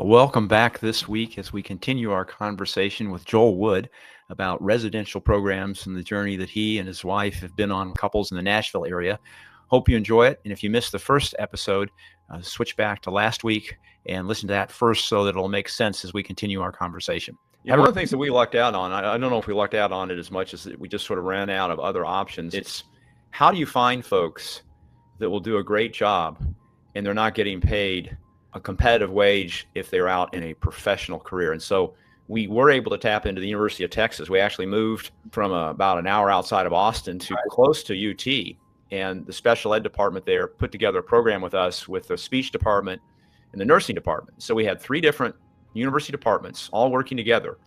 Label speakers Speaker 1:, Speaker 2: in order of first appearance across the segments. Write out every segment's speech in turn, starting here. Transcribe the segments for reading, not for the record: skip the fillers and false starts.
Speaker 1: Welcome back this week as we continue our conversation with Joel Wood about residential programs and the journey that he and his wife have been on, couples in the Nashville area. Hope you enjoy it. And if you missed the first episode, switch back to last week and listen to that first so that it'll make sense as we continue our conversation.
Speaker 2: Yeah, one of the things that we lucked out on, I don't know if we lucked out on it as much as we just sort of ran out of other options. It's how do you find folks that will do a great job and they're not getting paid a competitive wage if they're out in a professional career. And so we were able to tap into the University of Texas. We actually moved from about an hour outside of Austin to close to UT. And the special ed department there put together a program with us with the speech department and the nursing department. So we had 3 different university departments all working together,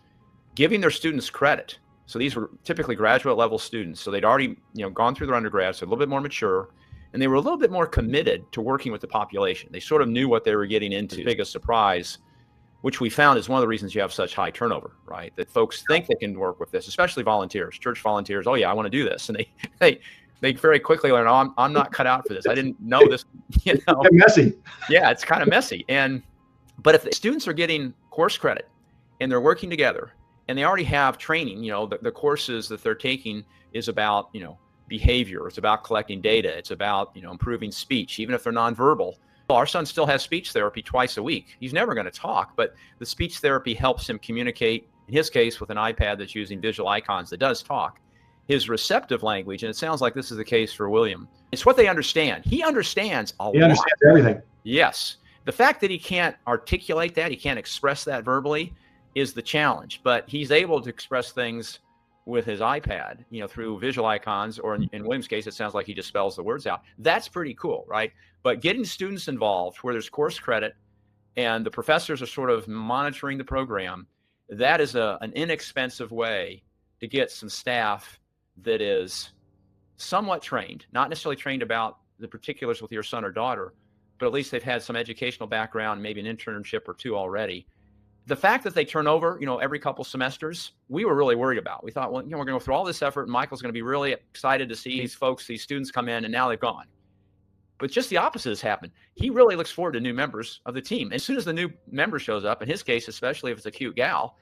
Speaker 2: giving their students credit. So these were typically graduate level students. So they'd already gone through their undergrad, so a little bit more mature. And they were a little bit more committed to working with the population. They sort of knew what they were getting into. The biggest surprise, which we found is one of the reasons you have such high turnover, right? That folks think they can work with this, especially volunteers, church volunteers. Oh yeah, I want to do this. And they very quickly learn, oh, I'm not cut out for this. I didn't know this,
Speaker 3: It's messy.
Speaker 2: Yeah, it's kind of messy. But if the students are getting course credit and they're working together and they already have training, the courses that they're taking is about, behavior. It's about collecting data. It's about, improving speech, even if they're nonverbal. Our son still has speech therapy twice a week. He's never going to talk, but the speech therapy helps him communicate, in his case, with an iPad that's using visual icons that does talk. His receptive language, and it sounds like this is the case for William, it's what they understand. He understands a lot.
Speaker 3: He understands everything.
Speaker 2: Yes. The fact that he can't articulate that, he can't express that verbally is the challenge, but he's able to express things with his iPad, through visual icons, or in William's case, it sounds like he just spells the words out. That's pretty cool, right? But getting students involved where there's course credit and the professors are sort of monitoring the program, that is an inexpensive way to get some staff that is somewhat trained, not necessarily trained about the particulars with your son or daughter, but at least they've had some educational background, maybe an internship or 2 already. The fact that they turn over, every couple semesters, we were really worried about. We thought, well, we're going to go through all this effort and Michael's going to be really excited to see these folks, these students come in, and now they've gone. But just the opposite has happened. He really looks forward to new members of the team. As soon as the new member shows up, in his case, especially if it's a cute gal,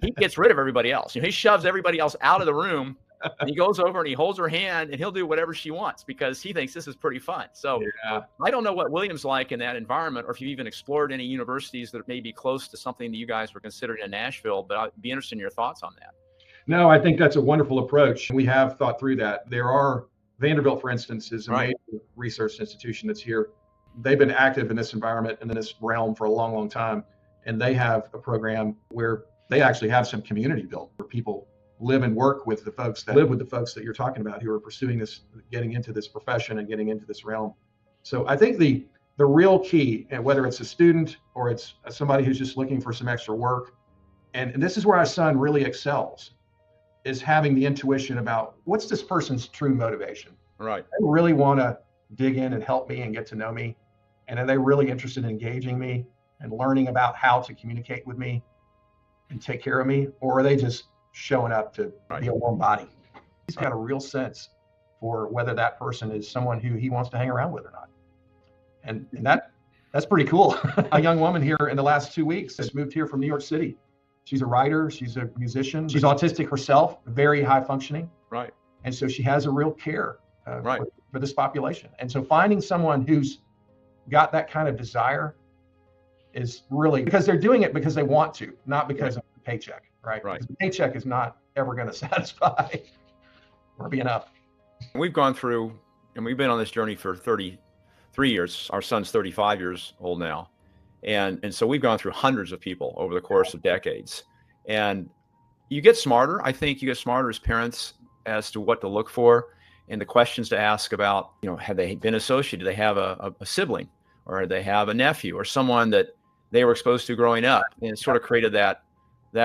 Speaker 2: he gets rid of everybody else. He shoves everybody else out of the room. And he goes over and he holds her hand and he'll do whatever she wants because he thinks this is pretty fun. So yeah. I don't know what William's like in that environment, or if you've even explored any universities that may be close to something that you guys were considering in Nashville, but I'd be interested in your thoughts on that.
Speaker 3: No, I think that's a wonderful approach. We have thought through that. There are, Vanderbilt, for instance, is a major research institution that's here. They've been active in this environment and in this realm for a long, long time. And they have a program where they actually have some community built where people live and work with the folks that you're talking about who are pursuing this, getting into this profession and getting into this realm. So I think the real key, and whether it's a student or it's somebody who's just looking for some extra work, and this is where our son really excels, is having the intuition about what's this person's true motivation.
Speaker 2: Right.
Speaker 3: They really want to dig in and help me and get to know me. And are they really interested in engaging me and learning about how to communicate with me and take care of me? Or are they just showing up to be a warm body? He's got a real sense for whether that person is someone who he wants to hang around with or not. And that's pretty cool. A young woman here in the last 2 weeks has moved here from New York City. She's a writer, she's a musician, she's autistic herself, very high functioning.
Speaker 2: Right.
Speaker 3: And so she has a real care for this population. And so finding someone who's got that kind of desire is really, because they're doing it because they want to, not because of the paycheck. Right. Because the paycheck is not ever going to satisfy or be enough.
Speaker 2: We've gone through, and we've been on this journey for 33 years. Our son's 35 years old now. And so we've gone through hundreds of people over the course of decades. And you get smarter. I think you get smarter as parents as to what to look for and the questions to ask about, have they been associated? Do they have a sibling, or do they have a nephew or someone that they were exposed to growing up? And it sort of created that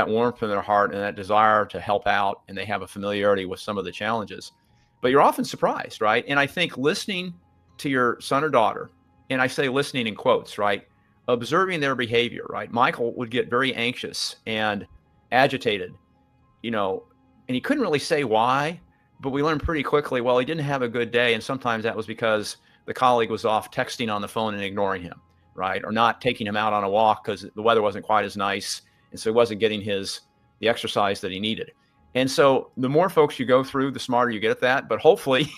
Speaker 2: warmth in their heart and that desire to help out, and they have a familiarity with some of the challenges. But you're often surprised, right? And I think listening to your son or daughter, and I say listening in quotes, right? Observing their behavior, right? Michael would get very anxious and agitated, and he couldn't really say why, but we learned pretty quickly, well, he didn't have a good day. And sometimes that was because the colleague was off texting on the phone and ignoring him. right? Or not taking him out on a walk because the weather wasn't quite as nice. And so he wasn't getting the exercise that he needed. And so the more folks you go through, the smarter you get at that. But hopefully,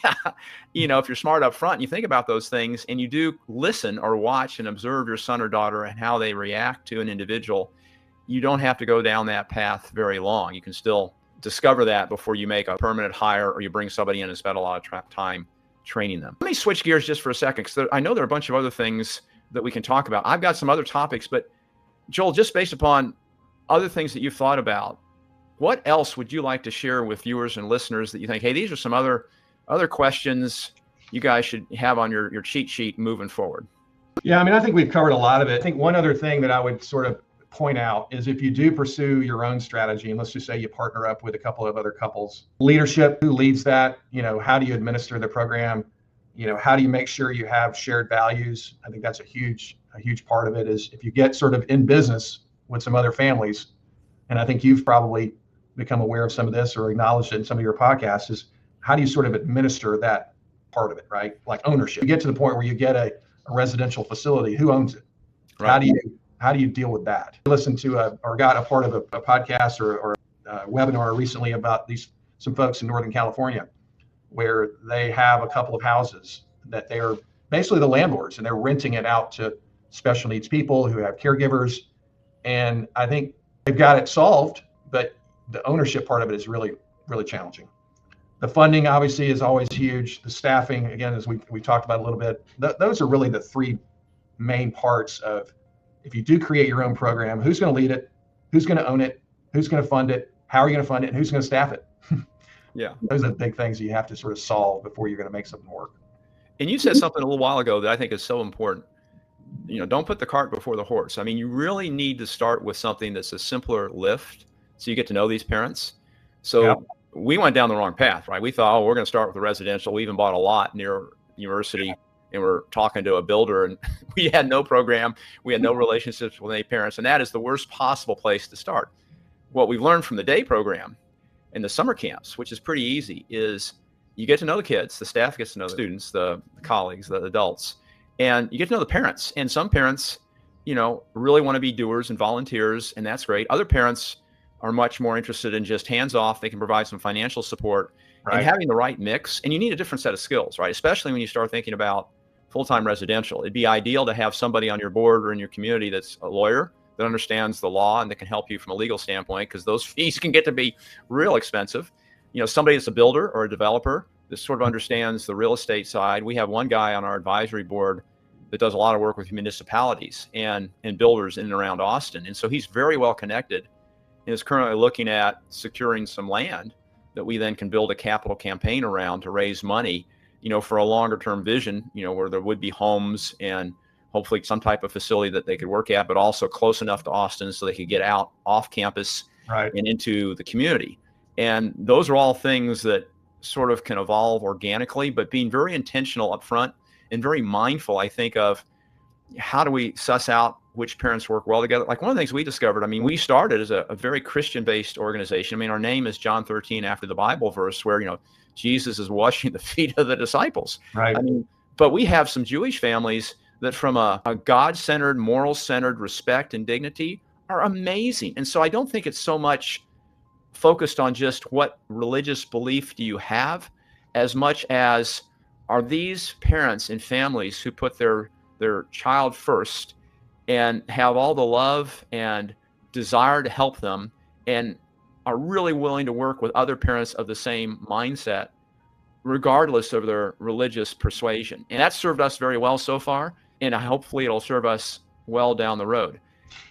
Speaker 2: if you're smart up front and you think about those things and you do listen or watch and observe your son or daughter and how they react to an individual, you don't have to go down that path very long. You can still discover that before you make a permanent hire or you bring somebody in and spend a lot of time training them. Let me switch gears just for a second, because I know there are a bunch of other things that we can talk about. I've got some other topics, but Joel, just based upon other things that you've thought about, what else would you like to share with viewers and listeners that you think, hey, these are some other questions you guys should have on your cheat sheet moving forward?
Speaker 3: Yeah, I mean, I think we've covered a lot of it. I think one other thing that I would sort of point out is if you do pursue your own strategy, and let's just say you partner up with a couple of other couples, leadership, who leads that? How do you administer the program? How do you make sure you have shared values? I think that's a huge part of it. Is if you get sort of in business with some other families, and I think you've probably become aware of some of this or acknowledged it in some of your podcasts, is how do you sort of administer that part of it, right? Like ownership. You get to the point where you get a residential facility, who owns it? Right. How do you deal with that? I listened to or got a part of a podcast or a webinar recently about some folks in Northern California, where they have a couple of houses that they are basically the landlords, and they're renting it out to special needs people who have caregivers. And I think they've got it solved, but the ownership part of it is really, really challenging. The funding obviously is always huge. The staffing, again, as we talked about a little bit, those are really the three main parts of, if you do create your own program, who's going to lead it, who's going to own it, who's going to fund it, how are you going to fund it, and who's going to staff it?
Speaker 2: Yeah.
Speaker 3: Those are the big things you have to sort of solve before you're going to make something work.
Speaker 2: And you said something a little while ago that I think is so important. Don't put the cart before the horse. I mean, you really need to start with something that's a simpler lift so you get to know these parents. So we went down the wrong path, right? We thought, we're going to start with the residential. We even bought a lot near university, and we're talking to a builder, and we had no program. We had no relationships with any parents, and that is the worst possible place to start. What we've learned from the day program and the summer camps, which is pretty easy, is you get to know the kids, the staff gets to know the students, the colleagues, the adults, and you get to know the parents. And some parents, really want to be doers and volunteers, and that's great. Other parents are much more interested in just hands off. They can provide some financial support, and having the right mix. And you need a different set of skills, right? Especially when you start thinking about full-time residential. It'd be ideal to have somebody on your board or in your community that's a lawyer that understands the law and that can help you from a legal standpoint, because those fees can get to be real expensive. Somebody that's a builder or a developer that sort of understands the real estate side. We have one guy on our advisory board that does a lot of work with municipalities and builders in and around Austin. And so he's very well connected and is currently looking at securing some land that we then can build a capital campaign around to raise money, for a longer term vision, where there would be homes and hopefully some type of facility that they could work at, but also close enough to Austin so they could get out off campus and into the community. And those are all things that sort of can evolve organically, but being very intentional up front and very mindful, I think, of how do we suss out which parents work well together. Like one of the things we discovered, we started as a very Christian-based organization. Our name is John 13 after the Bible verse where, Jesus is washing the feet of the disciples.
Speaker 3: Right.
Speaker 2: But we have some Jewish families that from a God-centered, moral-centered respect and dignity are amazing. And so I don't think it's so much focused on just what religious belief do you have, as much as are these parents and families who put their child first and have all the love and desire to help them and are really willing to work with other parents of the same mindset, regardless of their religious persuasion. And that's served us very well so far, and hopefully it'll serve us well down the road.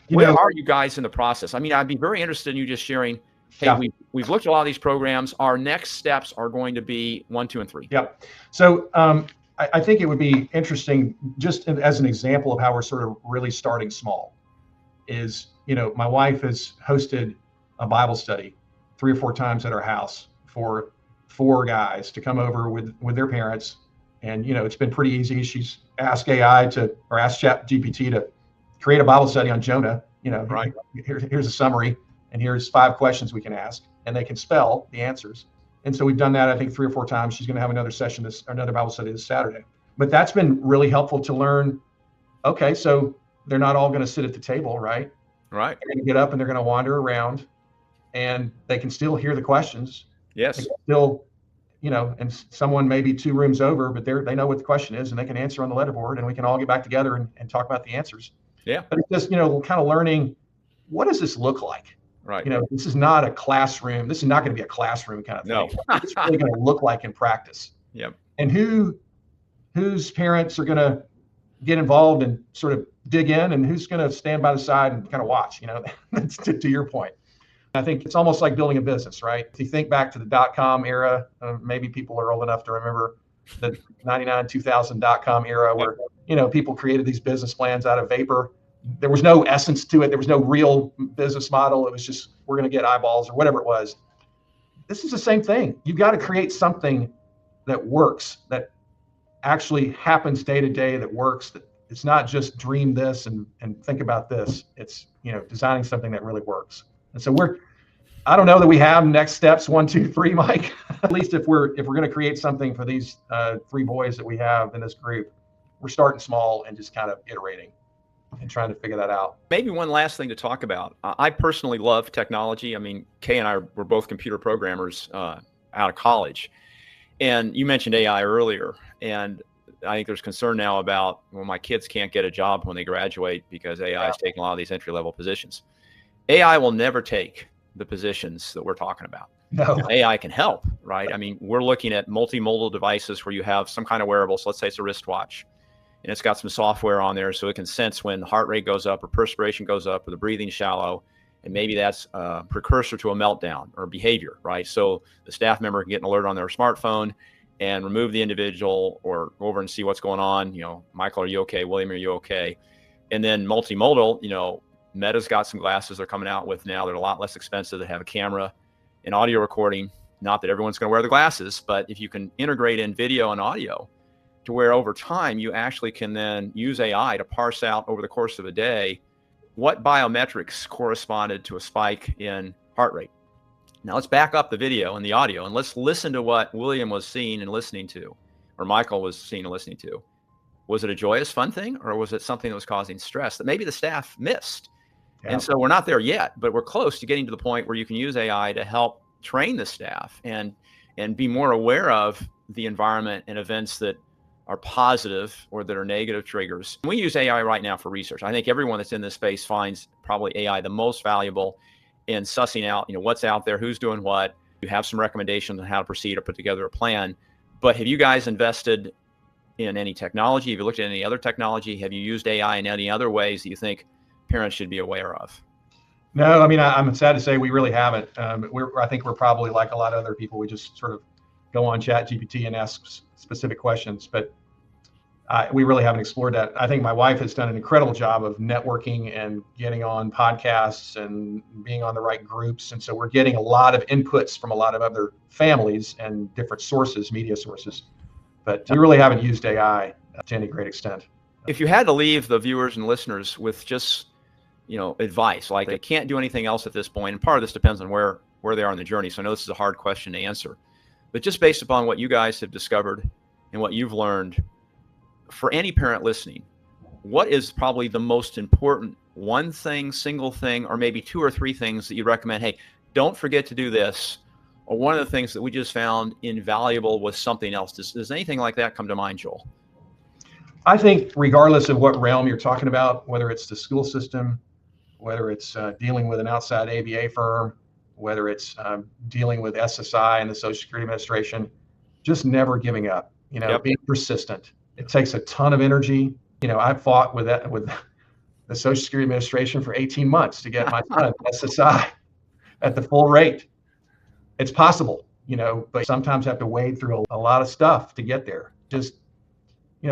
Speaker 2: Where are you guys in the process? I'd be very interested in you just sharing, hey, we've looked at a lot of these programs. Our next steps are going to be 1, 2, and 3.
Speaker 3: Yep. So I think it would be interesting, just as an example of how we're sort of really starting small, is, my wife has hosted a Bible study 3 or 4 times at our house for 4 guys to come over with their parents. And, it's been pretty easy. She's asked ChatGPT to create a Bible study on Jonah. Here's a summary, and here's 5 questions we can ask, and they can spell the answers. And so we've done that, I think, 3 or 4 times. She's going to have another session, another Bible study this Saturday. But that's been really helpful to learn. Okay, so they're not all going to sit at the table, right?
Speaker 2: Right.
Speaker 3: They're going to get up and they're going to wander around, and they can still hear the questions.
Speaker 2: Yes.
Speaker 3: They can still, and someone maybe 2 rooms over, but they know what the question is and they can answer on the letterboard, and we can all get back together and talk about the answers.
Speaker 2: Yeah.
Speaker 3: But it's just, kind of learning, what does this look like?
Speaker 2: Right.
Speaker 3: This is not a classroom. This is not going to be a classroom kind of thing.
Speaker 2: No.
Speaker 3: It's really going to look like in practice.
Speaker 2: Yep.
Speaker 3: And whose parents are going to get involved and sort of dig in, and who's going to stand by the side and kind of watch, that's to your point. I think it's almost like building a business, right? If you think back to the .com era, maybe people are old enough to remember the 99, 2000 .com era where, people created these business plans out of vapor. There was no essence to it. There was no real business model. It was just, we're going to get eyeballs or whatever it was. This is the same thing. You've got to create something that works, that actually happens day to day, that works, that it's not just dream this and think about this. It's, designing something that really works. And so I don't know that we have next steps 1, 2, 3, Mike. At least if we're going to create something for these 3 boys that we have in this group, we're starting small and just kind of iterating and trying to figure that out.
Speaker 2: Maybe one last thing to talk about. I personally love technology. I mean, Kay and I were both computer programmers out of college. And you mentioned AI earlier. And I think there's concern now about, well, my kids can't get a job when they graduate because AI is taking a lot of these entry-level positions. AI will never take the positions that we're talking about.
Speaker 3: No.
Speaker 2: AI can help, right? I mean, we're looking at multimodal devices where you have some kind of wearable. So let's say it's a wristwatch, and it's got some software on there so it can sense when heart rate goes up or perspiration goes up or the breathing shallow. And maybe that's a precursor to a meltdown or behavior, right? So the staff member can get an alert on their smartphone and remove the individual or go over and see what's going on. Michael, are you okay? William, are you okay? And then multimodal, Meta's got some glasses they're coming out with now. They're a lot less expensive. They have a camera and audio recording. Not that everyone's going to wear the glasses, but if you can integrate in video and audio to where over time you actually can then use AI to parse out over the course of a day what biometrics corresponded to a spike in heart rate. Now let's back up the video and the audio and let's listen to what William was seeing and listening to, or Michael was seeing and listening to. Was it a joyous, fun thing, or was it something that was causing stress that maybe the staff missed? Yeah. And so we're not there yet, but we're close to getting to the point where you can use AI to help train the staff and be more aware of the environment and events that are positive or that are negative triggers. We use AI right now for research. I think everyone that's in this space finds probably AI the most valuable in sussing out, what's out there, who's doing what. You have some recommendations on how to proceed or put together a plan. But have you guys invested in any technology? Have you looked at any other technology? Have you used AI in any other ways that you think parents should be aware of?
Speaker 3: No, I mean, I'm sad to say we really haven't. I think we're probably like a lot of other people. We just sort of go on ChatGPT and ask specific questions, but we really haven't explored that. I think my wife has done an incredible job of networking and getting on podcasts and being on the right groups. And so we're getting a lot of inputs from a lot of other families and different sources, media sources, but we really haven't used AI to any great extent.
Speaker 2: If you had to leave the viewers and listeners with just, advice, like they can't do anything else at this point, and part of this depends on where they are in the journey. So I know this is a hard question to answer, but just based upon what you guys have discovered and what you've learned, for any parent listening, what is probably the most important one thing, single thing, or maybe 2 or 3 things that you recommend? Hey, don't forget to do this. Or one of the things that we just found invaluable was something else. Does anything like that come to mind, Joel?
Speaker 3: I think regardless of what realm you're talking about, whether it's the school system, whether it's dealing with an outside ABA firm, whether it's dealing with SSI and the Social Security Administration, just never giving up, being persistent. It takes a ton of energy. I fought with the Social Security Administration for 18 months to get my son SSI at the full rate. It's possible, but sometimes have to wade through a lot of stuff to get there. Just,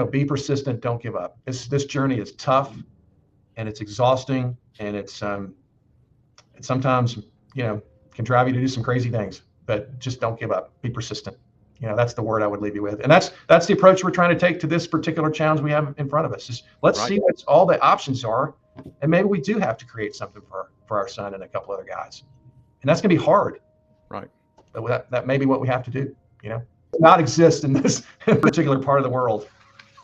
Speaker 3: be persistent. Don't give up. This journey is tough and it's exhausting, and it's sometimes, can drive you to do some crazy things, but just don't give up. Be persistent. That's the word I would leave you with. And that's the approach we're trying to take to this particular challenge we have in front of us. Is let's see what all the options are. And maybe we do have to create something for our son and a couple other guys. And that's going to be hard.
Speaker 2: Right.
Speaker 3: But that may be what we have to do, not exist in this particular part of the world.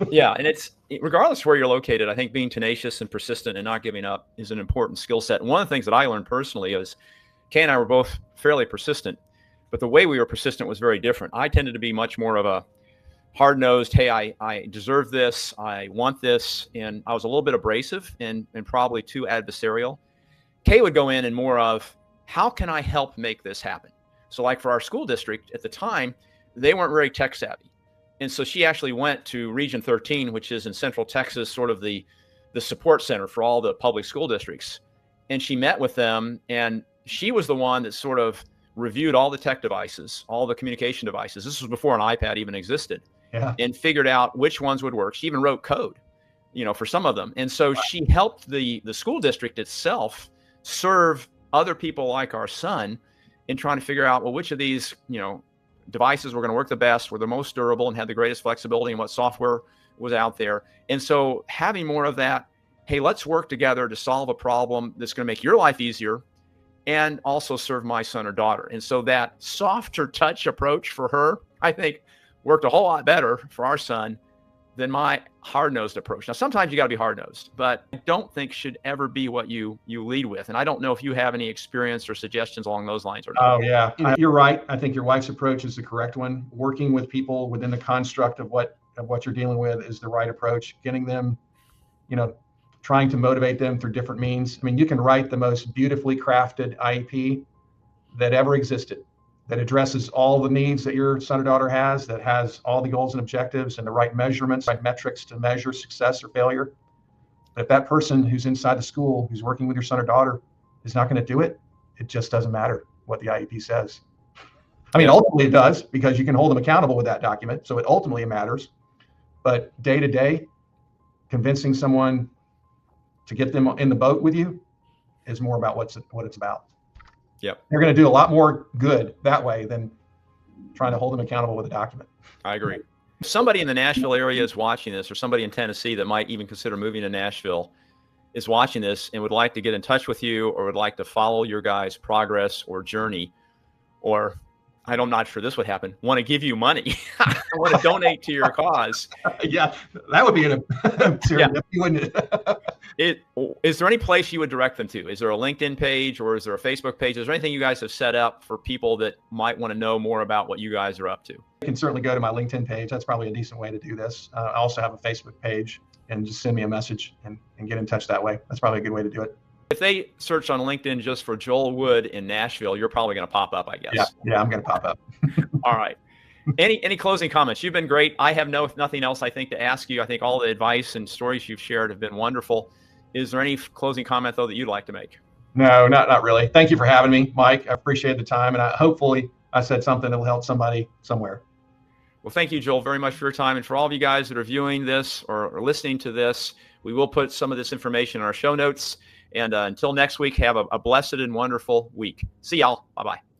Speaker 2: Yeah. And it's regardless of where you're located, I think being tenacious and persistent and not giving up is an important skill set. And one of the things that I learned personally is Kay and I were both fairly persistent, but the way we were persistent was very different. I tended to be much more of a hard-nosed, hey, I deserve this, I want this, and I was a little bit abrasive and probably too adversarial. Kay would go in and more of, how can I help make this happen? So like for our school district at the time, they weren't very tech savvy. And so she actually went to Region 13, which is in Central Texas, sort of the support center for all the public school districts. And she met with them, and she was the one that sort of reviewed all the tech devices, all the communication devices. This was before an iPad even existed. Yeah. And figured out which ones would work. She even wrote code, for some of them. And so she helped the school district itself serve other people like our son in trying to figure out, well, which of these, devices were going to work the best, were the most durable and had the greatest flexibility, and what software was out there. And so having more of that, hey, let's work together to solve a problem that's going to make your life easier and also serve my son or daughter. And so that softer touch approach for her, I think, worked a whole lot better for our son than my hard-nosed approach. Now, sometimes you got to be hard-nosed, but I don't think should ever be what you lead with. And I don't know if you have any experience or suggestions along those lines or not.
Speaker 3: Oh, yeah. You're right. I think your wife's approach is the correct one. Working with people within the construct of what you're dealing with is the right approach. Getting them, trying to motivate them through different means. I mean, you can write the most beautifully crafted IEP that ever existed, that addresses all the needs that your son or daughter has, that has all the goals and objectives and the right measurements, right metrics to measure success or failure. But if that person who's inside the school, who's working with your son or daughter, is not going to do it, it just doesn't matter what the IEP says. I mean, ultimately it does, because you can hold them accountable with that document. So it ultimately matters. But day to day, convincing someone to get them in the boat with you is more about what it's about.
Speaker 2: Yep.
Speaker 3: They're going to do a lot more good that way than trying to hold them accountable with a document.
Speaker 2: I agree. If somebody in the Nashville area is watching this, or somebody in Tennessee that might even consider moving to Nashville is watching this and would like to get in touch with you, or would like to follow your guys' progress or journey, or I'm not sure this would happen, want to give you money, want to donate to your cause.
Speaker 3: Yeah, that would be wouldn't it?
Speaker 2: Is there any place you would direct them to? Is there a LinkedIn page, or is there a Facebook page? Is there anything you guys have set up for people that might want to know more about what you guys are up to?
Speaker 3: You can certainly go to my LinkedIn page. That's probably a decent way to do this. I also have a Facebook page, and just send me a message and get in touch that way. That's probably a good way to do it.
Speaker 2: If they search on LinkedIn just for Joel Wood in Nashville, you're probably going to pop up, I guess.
Speaker 3: Yeah, I'm going to pop up.
Speaker 2: All right. Any closing comments? You've been great. I have nothing else, I think, to ask you. I think all the advice and stories you've shared have been wonderful. Is there any closing comment, though, that you'd like to make?
Speaker 3: No, not really. Thank you for having me, Mike. I appreciate the time, and hopefully I said something that will help somebody somewhere.
Speaker 2: Well, thank you, Joel, very much for your time. And for all of you guys that are viewing this or listening to this, we will put some of this information in our show notes. And until next week, have a blessed and wonderful week. See y'all. Bye-bye.